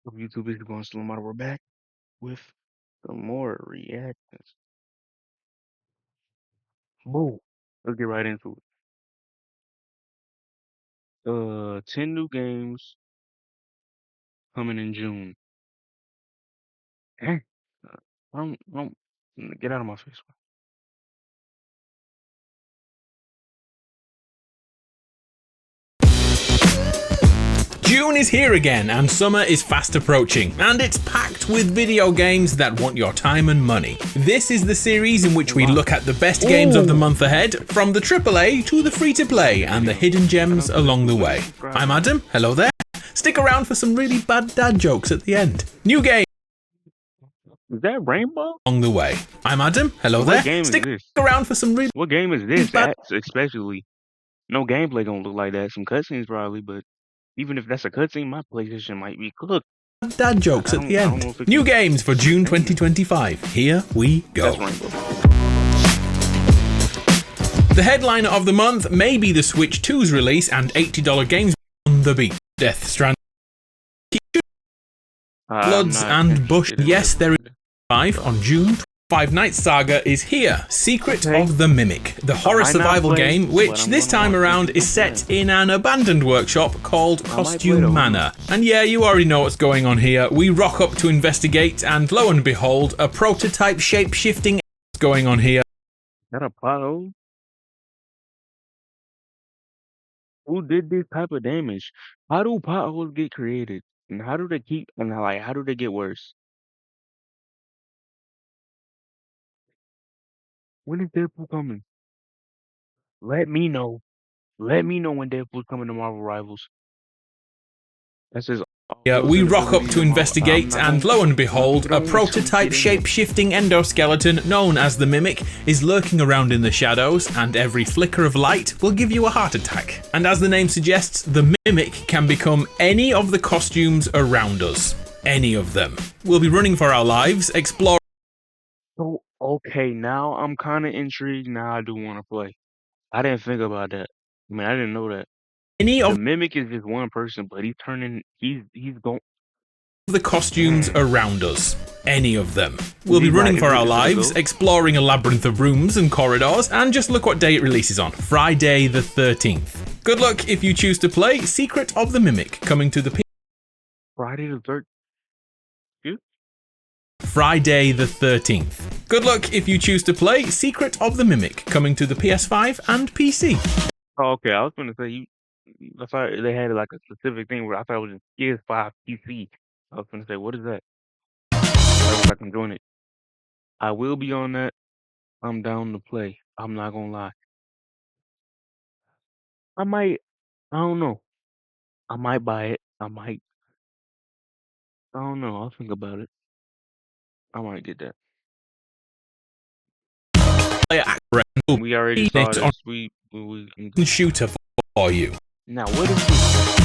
YouTube is going slow model. We're back with some more reactions. Boom. Let's get right into it. 10 new games coming in June. Eh, I don't, get out of my face. June is here again and summer is fast approaching, and it's packed with video games that want your time and money. This is the series in which we look at the best games of the month ahead, from the AAA to the free-to-play and the hidden gems along the way. I'm Adam, hello there. Stick around for some really bad dad jokes at the end. New game Is that Rainbow? along the way. I'm Adam, hello there. What game Stick is this? around for some really What game is this? bad Especially, no gameplay gonna look like that. Some cutscenes probably, but even if that's a cutscene, my PlayStation might be cooked. dad jokes at the I don't know end. if it New can games for June sustain that. 2025. Here we go. That's Rainbow. The headliner of the month may be the Switch 2's release and $80 games on the beat. Death Stranding, Bloods and Bush. Yes, there is 5 on June. Five Nights Saga is here. Secret of the Mimic, the horror survival game, which this time around is set in an abandoned workshop called Costume Manor. And yeah, you already know what's going on here. We rock up to investigate, and lo and behold, a prototype shape-shifting going on here. That a pothole? Who did this type of damage? How do potholes get created? And how do they keep, and how do they get worse? When is Deadpool coming? Let me know. Let me know when Deadpool's coming to Marvel Rivals. That says Yeah, we rock up to investigate, and lo and behold, a prototype shape-shifting endoskeleton known as the Mimic is lurking around in the shadows, and every flicker of light will give you a heart attack. And as the name suggests, the Mimic can become any of the costumes around us. Any of them. We'll be running for our lives, exploring. So, okay, now I'm kind of intrigued. Now I do want to play. I didn't think about that. I mean, I didn't know that. Any of The Mimic is just one person, but he's going. the costumes Mm. around us. Any of them. We'll be Is he running like- for is our it a lives, ghost? exploring a labyrinth of rooms and corridors, and just look what day it releases on. Friday the 13th. Good luck if you choose to play Secret of the Mimic, coming to the Friday the 13th. Friday the 13th. Good luck if you choose to play Secret of the Mimic, coming to the PS5 and PC. Oh, okay, I was gonna say I thought they had like a specific thing where I thought it was just PS5 PC. I was gonna say, what is that? I can join it. I will be on that. I'm down to play. I'm not gonna lie. I might. I don't know. I might buy it. I might. I don't know. I'll think about it. I might get that. We already saw It this. on We shooter for you. now what is this?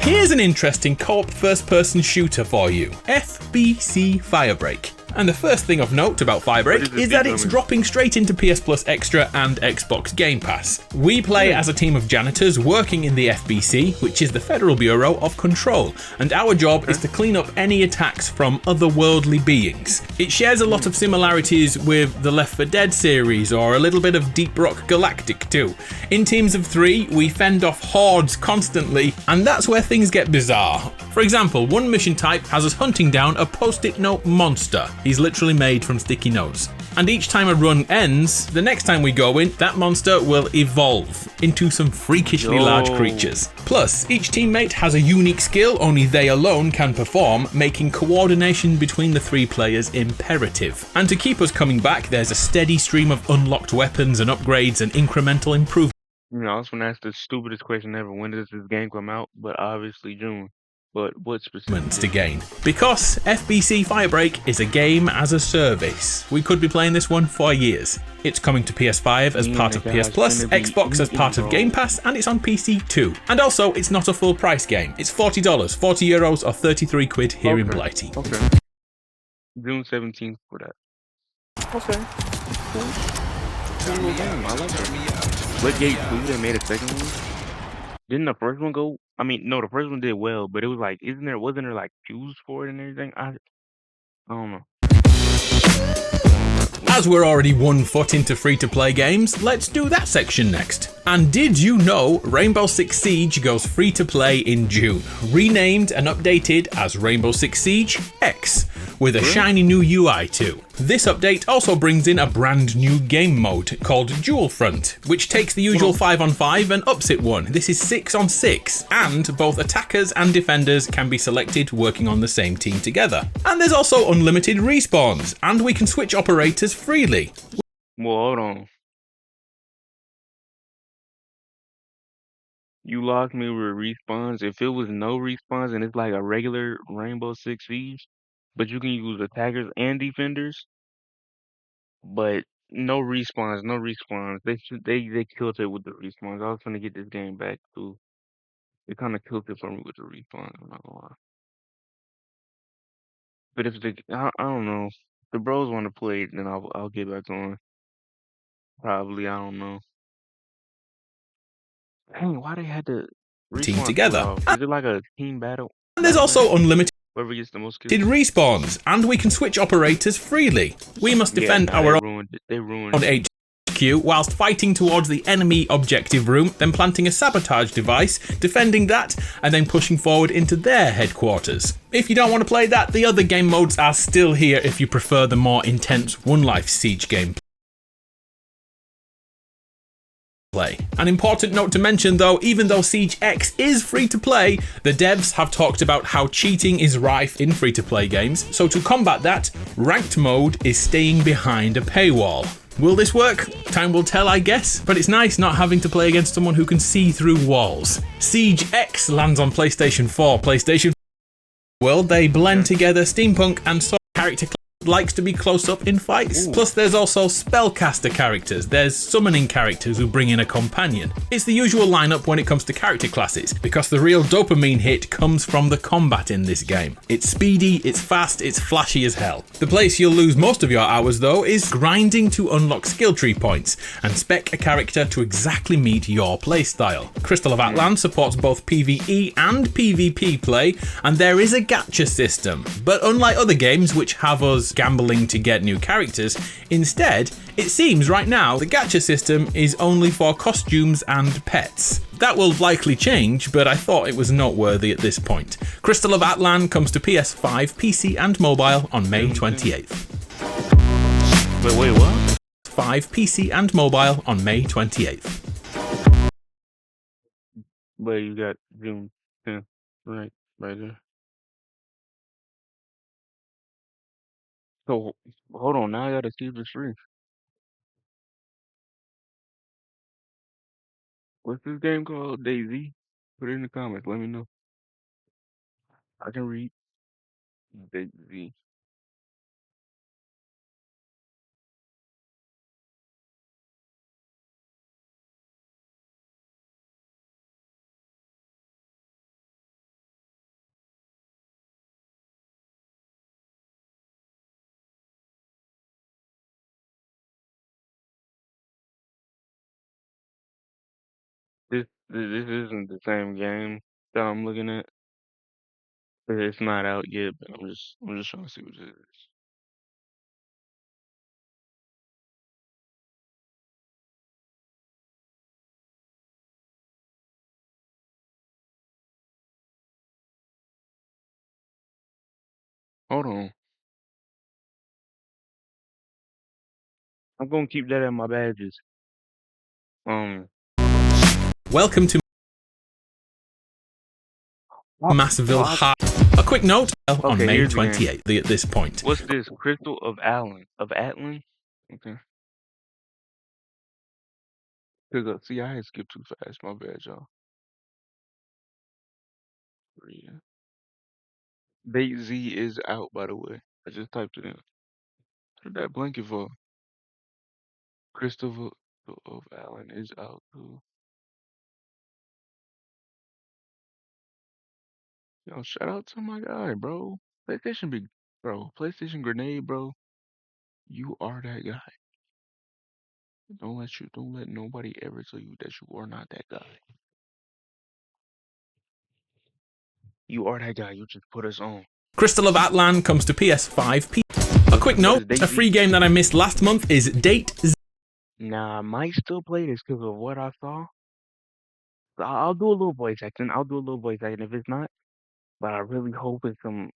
Here's an interesting co-op first-person shooter for you, FBC Firebreak. And the first thing of note about Firebreak is that it's dropping straight into PS Plus Extra and Xbox Game Pass. We play as a team of janitors working in the FBC, which is the Federal Bureau of Control, and our job is to clean up any attacks from otherworldly beings. It shares a lot of similarities with the Left 4 Dead series, or a little bit of Deep Rock Galactic too. In teams of 3, we fend off hordes constantly, and that's where things get bizarre. For example, one mission type has us hunting down a post-it note monster. He's literally made from sticky notes. And each time a run ends, the next time we go in, that monster will evolve into some freakishly large creatures. Plus, each teammate has a unique skill only they alone can perform, making coordination between the 3 players imperative. And to keep us coming back, there's a steady stream of unlocked weapons and upgrades and incremental improvements. You know, I was gonna ask the stupidest question ever. When does this game come out? But obviously June. But what specifically? To gain. Because FBC Firebreak is a game as a service. We could be playing this one for years. It's coming to PS5 as part of PS Plus, Xbox as part of Game Pass, and it's on PC too. And also, it's not a full price game. It's $40, €40 or 33 quid here in Blighty. Okay. June 17th for that. Okay. Cool. Cool little game. I like that. Bloodgate 2, they made a second one. Didn't the first one go I mean, no, the first one did well, but it was like, wasn't there like cues for it and everything? I don't know. As we're already 1 foot into free-to-play games, let's do that section next. And did you know Rainbow Six Siege goes free-to-play in June, renamed and updated as Rainbow Six Siege X, with a shiny new UI too. This update also brings in a brand new game mode called Dual Front, which takes the usual 5-on-5 and ups it 1. This is 6-on-6, and both attackers and defenders can be selected working on the same team together. And there's also unlimited respawns, and we can switch operators freely. Well, hold on. You lost me with respawns. If it was no respawns and it's like a regular Rainbow Six Siege, but you can use attackers and defenders, but no respawns, no respawns. They killed it with the respawns. I was trying to get this game back too. It kind of killed it for me with the respawns. I'm not gonna lie. But if I don't know. If the bros want to play it, then I'll get back on. Probably, I don't know. Dang, why they had to Team respawn split together. off? Is it like a team battle? And there's Battle match? also unlimited Whoever gets the most kills. respawns, and we can switch operators freely. We must defend our own HQ whilst fighting towards the enemy objective room, then planting a sabotage device, defending that, and then pushing forward into their headquarters. If you don't want to play that, the other game modes are still here if you prefer the more intense One Life Siege gameplay. An important note to mention though, even though Siege X is free to play, the devs have talked about how cheating is rife in free to play games, so to combat that, ranked mode is staying behind a paywall. Will this work? Time will tell, I guess, but it's nice not having to play against someone who can see through walls. Siege X lands on PlayStation 4, PlayStation world. They blend together steampunk and character likes to be close up in fights. Ooh. Plus there's also spellcaster characters, there's summoning characters who bring in a companion. It's the usual lineup when it comes to character classes, because the real dopamine hit comes from the combat in this game. It's speedy, it's fast, it's flashy as hell. The place you'll lose most of your hours though is grinding to unlock skill tree points and spec a character to exactly meet your playstyle. Crystal of Atlan supports both PvE and PvP play, and there is a gacha system, but unlike other games which have us gambling to get new characters, instead, it seems right now the gacha system is only for costumes and pets. That will likely change, but I thought it was noteworthy at this point. Crystal of Atlan comes to PS5, PC and mobile on May 28th. Wait, what? 5 PC and mobile on May 28th. But you got June 10th, right there. So hold on, now I gotta see if it's free. What's this game called? DayZ? Put it in the comments. Let me know. I can read DayZ. This isn't the same game that I'm looking at. It's not out yet, but I'm just trying to see what it is. Hold on. I'm gonna keep that at my badges. Welcome to Massville High. A quick note on May 28th at this point. What's this? Crystal of Atlan. Okay. See, I had skipped too fast. My bad, y'all. Yeah. DayZ is out, by the way. I just typed it in. What that blanket for? Christopher of Allen is out too. Yo, shout out to my guy, bro. PlayStation big, bro. PlayStation Grenade, bro. You are that guy. Don't let nobody ever tell you that you are not that guy. You are that guy. You just put us on. Crystal of Atlan comes to PS5. A quick note, a free game that I missed last month is Date Z. Nah, I might still play this because of what I saw. I'll do a little voice acting. If it's not, but I really hope it's some.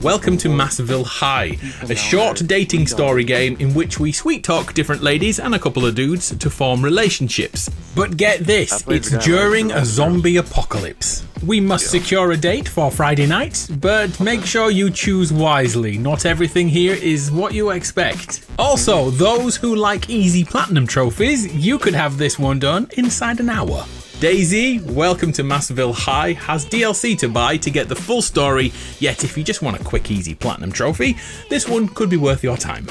Welcome to Massville High, a short dating story game in which we sweet talk different ladies and a couple of dudes to form relationships. But get this, it's during a zombie apocalypse. We must secure a date for Friday night, but make sure you choose wisely. Not everything here is what you expect. Also, those who like easy platinum trophies, you could have this one done inside an hour. Daisy, Welcome to Massville High has DLC to buy to get the full story, yet if you just want a quick easy platinum trophy, this one could be worth your time.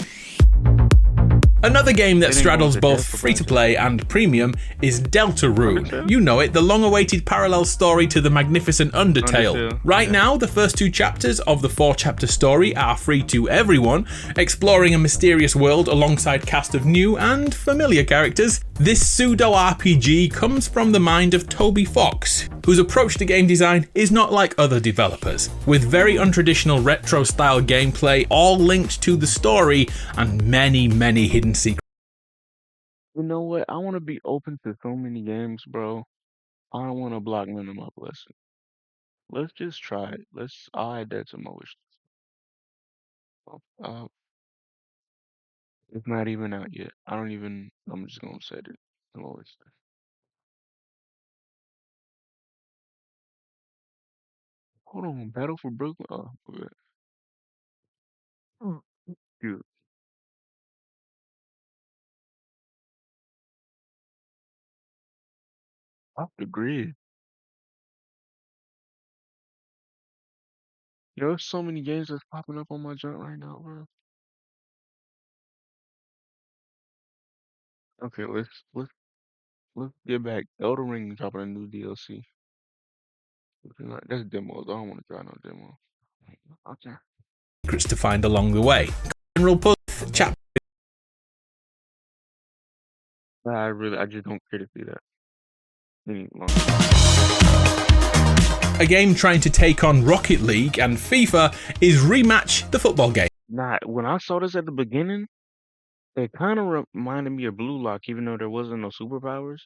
Another game that straddles both free-to-play and premium is Deltarune. You know it, the long-awaited parallel story to the magnificent Undertale. Right now, the first 2 chapters of the 4-chapter story are free to everyone, exploring a mysterious world alongside cast of new and familiar characters. This pseudo-RPG comes from the mind of Toby Fox, whose approach to game design is not like other developers, with very untraditional retro-style gameplay, all linked to the story, and many hidden secrets. You know what? I want to be open to so many games, bro. I don't want to block none of my blessings. Let's just try it. I'll add that to my wish list. It's not even out yet. I'm just gonna set it to my wish list. Hold on, Battle for Brooklyn. Oh, okay. Dude, off the grid. Yo, there's so many games that's popping up on my junk right now, bro. Okay, let's get back. Elden Ring dropping a new DLC. That's demos. I don't want to try no demo. Okay. To find along the way. General Puzzle chapter. I just don't care to see that any longer. A game trying to take on Rocket League and FIFA is Rematch the football game. Nah, when I saw this at the beginning, it kind of reminded me of Blue Lock, even though there wasn't no superpowers.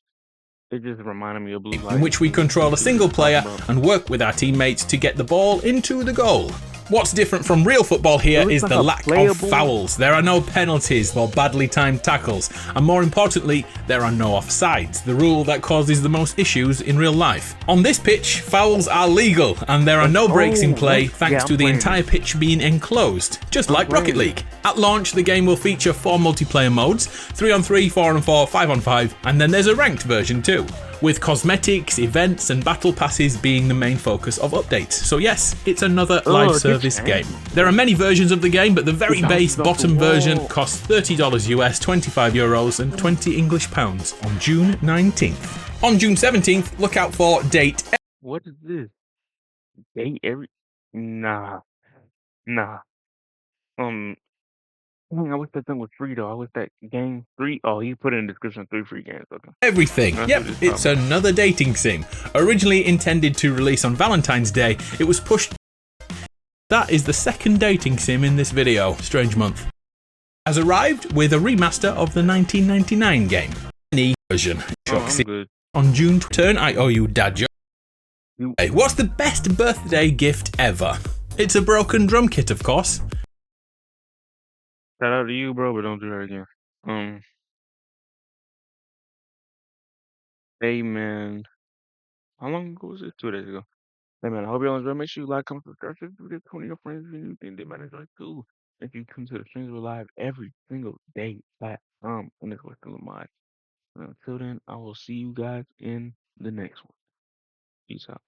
It just reminded me of Blue Lock. In which we control a single player and work with our teammates to get the ball into the goal. What's different from real football here is the lack of fouls. There are no penalties or badly timed tackles, and more importantly, there are no offsides, the rule that causes the most issues in real life. On this pitch, fouls are legal, and there are no breaks in play thanks to the entire pitch being enclosed, just like Rocket League. At launch, the game will feature 4 multiplayer modes, 3-on-3, 4-on-4, 5-on-5, and then there's a ranked version too, with cosmetics, events, and battle passes being the main focus of updates. So yes, it's another live service game. There are many versions of the game, but the very base bottom version costs $30 US, 25 euros, and 20 English pounds on June 19th. On June 17th, look out for Date. What is this? Date every? Nah. Dang, I wish that thing was free though. I wish that game 3. Oh, he put in the description 3 free games. Okay. Everything. Yep, it's another dating sim. Originally intended to release on Valentine's Day, it was pushed. That is the second dating sim in this video. Strange month. Has arrived with a remaster of the 1999 game. Any version. On June turn, I owe you dad joke. Hey, what's the best birthday gift ever? It's a broken drum kit, of course. Shout out to you, bro, but don't do that again. Hey, man. How long ago was this? 2 days ago. Hey, man, I hope y'all enjoy. Make sure you like, comment, subscribe, share this video to one of your friends if you think they might enjoy too. If you come to the streams, we're live every single day at in this Imstillahmad. Until then, I will see you guys in the next one. Peace out.